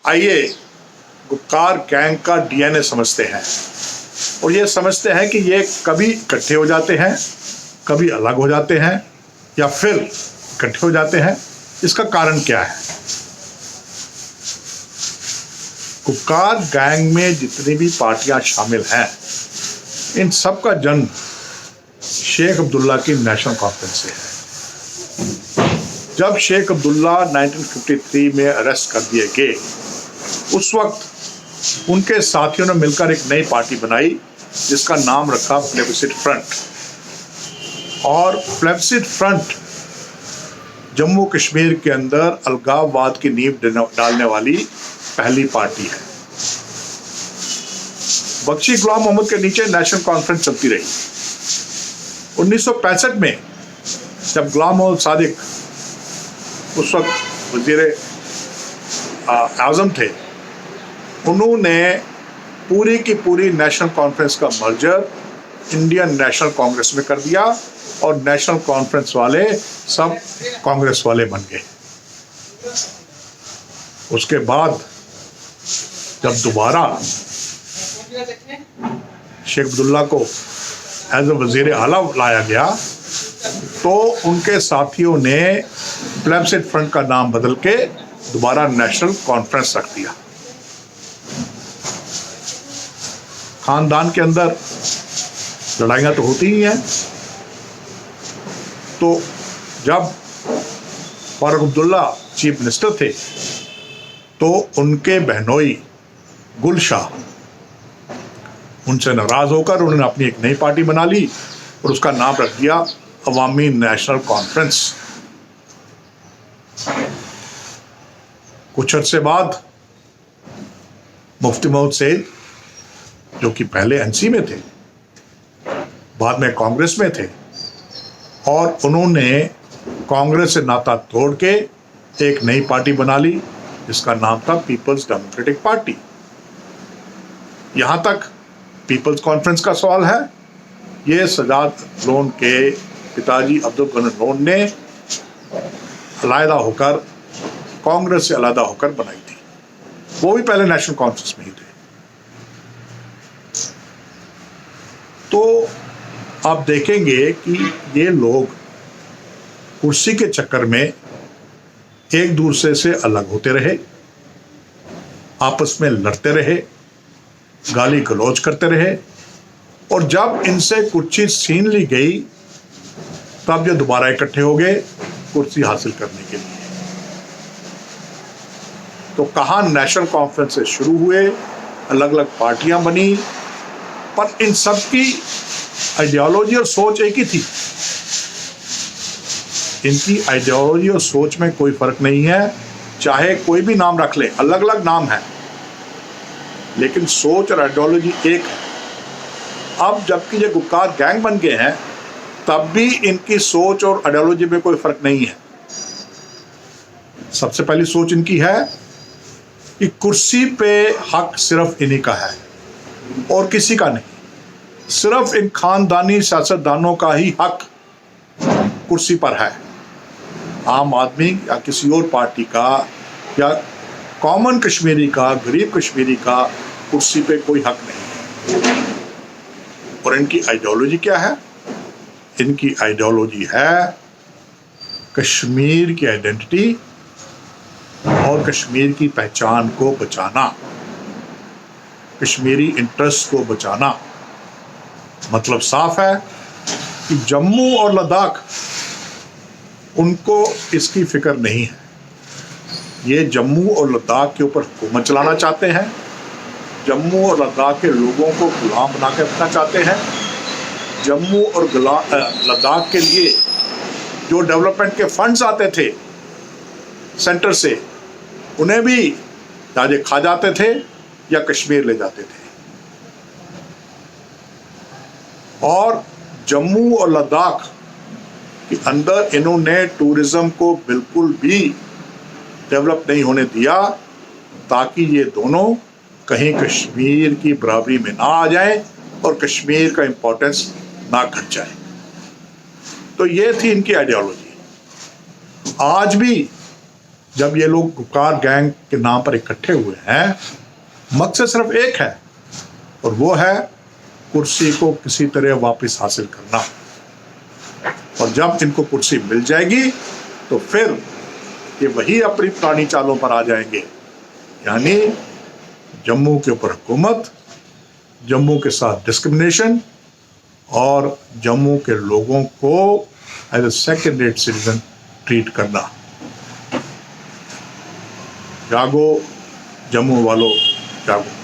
आइए गुप्कार गैंग का डीएनए समझते हैं और ये समझते हैं कि ये कभी इकट्ठे हो जाते हैं, कभी अलग हो जाते हैं या फिर इकट्ठे हो जाते हैं। इसका कारण क्या है? गुप्कार गैंग में जितनी भी पार्टियां शामिल हैं, इन सब का जन्म शेख अब्दुल्ला की नेशनल कॉन्फ्रेंस से है। जब शेख अब्दुल्ला 1953 में अरेस्ट कर दिए गए, उस वक्त उनके साथियों ने मिलकर एक नई पार्टी बनाई जिसका नाम रखा प्लेबिसिट फ्रंट। और प्लेबिसिट फ्रंट जम्मू कश्मीर के अंदर अलगाववाद की नींव डालने वाली पहली पार्टी है। बख्शी गुलाम मोहम्मद के नीचे नेशनल कॉन्फ्रेंस चलती रही। 1965 में जब गुलाम मोहम्मद सादिक उस वक्त वज़ीर आज़म थे, उन्होंने पूरी की पूरी नेशनल कॉन्फ्रेंस का मर्जर इंडियन नेशनल कांग्रेस में कर दिया और नेशनल कॉन्फ्रेंस वाले सब कांग्रेस वाले बन गए। उसके बाद जब दोबारा शेख अब्दुल्ला को एज ए वज़ीर आला लाया गया, तो उनके साथियों ने प्लेबिसिट फ्रंट का नाम बदल के दोबारा नेशनल कॉन्फ्रेंस रख दिया। खानदान के अंदर लड़ाइयाँ तो होती ही हैं। तो जब फारूक अब्दुल्ला चीफ मिनिस्टर थे, तो उनके बहनोई गुलशाह उनसे नाराज होकर उन्होंने अपनी एक नई पार्टी बना ली और उसका नाम रख दिया अवामी नेशनल कॉन्फ्रेंस। कुछ अर्से बाद मुफ्ती मोहम्मद सईद, जो कि पहले एनसी में थे, बाद में कांग्रेस में थे, और उन्होंने कांग्रेस से नाता तोड़ के एक नई पार्टी बना ली जिसका नाम था पीपल्स डेमोक्रेटिक पार्टी। यहां तक पीपल्स कॉन्फ्रेंस का सवाल है, ये सजाद लोन के पिताजी अब्दुल गनी लोन ने अलहदा होकर, कांग्रेस से अलहदा होकर बनाई थी। वो भी पहले नेशनल कॉन्फ्रेंस में ही थे। तो आप देखेंगे कि ये लोग कुर्सी के चक्कर में एक दूसरे से अलग होते रहे, आपस में लड़ते रहे, गाली गलौज करते रहे, और जब इनसे कुर्सी छीन ली गई तब ये दोबारा इकट्ठे हो गए कुर्सी हासिल करने के लिए। तो कहाँ नेशनल कॉन्फ्रेंस से शुरू हुए, अलग अलग पार्टियां बनी, पर इन सब की आइडियोलॉजी और सोच एक ही थी। इनकी आइडियोलॉजी और सोच में कोई फर्क नहीं है, चाहे कोई भी नाम रख ले, अलग अलग नाम है, लेकिन सोच और आइडियोलॉजी एक है। अब जबकि ये गुप्कार गैंग बन गए हैं, तब भी इनकी सोच और आइडियोलॉजी में कोई फर्क नहीं है। सबसे पहली सोच इनकी है कि कुर्सी पे हक सिर्फ इन्हीं का है और किसी का नहीं। सिर्फ इन खानदानी सियासतदानों का ही हक कुर्सी पर है। आम आदमी या किसी और पार्टी का या कॉमन कश्मीरी का, गरीब कश्मीरी का कुर्सी पे कोई हक नहीं है। और इनकी आइडियोलॉजी क्या है? इनकी आइडियोलॉजी है कश्मीर की आइडेंटिटी और कश्मीर की पहचान को बचाना, कश्मीरी इंटरेस्ट को बचाना। मतलब साफ है कि जम्मू और लद्दाख, उनको इसकी फिक्र नहीं है। ये जम्मू और लद्दाख के ऊपर हुकूमत चलाना चाहते हैं, जम्मू और लद्दाख के लोगों को गुलाम बना के रखना चाहते हैं। जम्मू और लद्दाख के लिए जो डेवलपमेंट के फंड्स आते थे सेंटर से, उन्हें भी या ये खा जाते थे या कश्मीर ले जाते थे। और जम्मू और लद्दाख के अंदर इन्होंने टूरिज्म को बिल्कुल भी डेवलप नहीं होने दिया, ताकि ये दोनों कहीं कश्मीर की बराबरी में ना आ जाएं और कश्मीर का इम्पोर्टेंस ना घट जाए। तो ये थी इनकी आइडियोलॉजी। आज भी जब ये लोग गुपकार गैंग के नाम पर इकट्ठे हुए हैं, मकसद सिर्फ एक है, और वो है कुर्सी को किसी तरह वापस हासिल करना। और जब इनको कुर्सी मिल जाएगी तो फिर ये वही अपनी पुरानी चालों पर आ जाएंगे, यानी जम्मू के ऊपर हुकूमत, जम्मू के साथ डिस्क्रिमिनेशन और जम्मू के लोगों को as a second rate citizen treat करना। जागो जम्मू वालों, जागो।